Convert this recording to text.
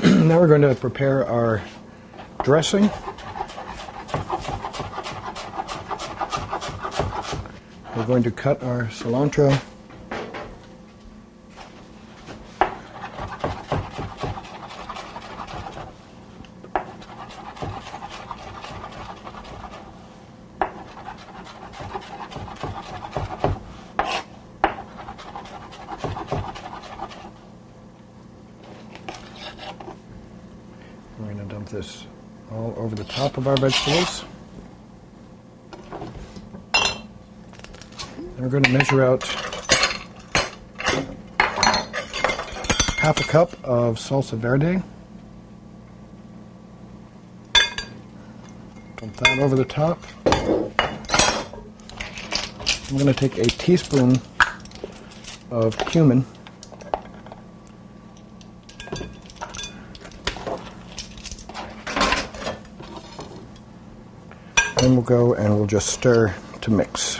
Now we're going to prepare our dressing. We're going to cut our cilantro. We're going to dump this all over the top of our vegetables. And we're going to measure out half a cup of Salsa Verde. Dump that over the top. I'm going to take a teaspoon of cumin. Then we'll go and we'll just stir to mix.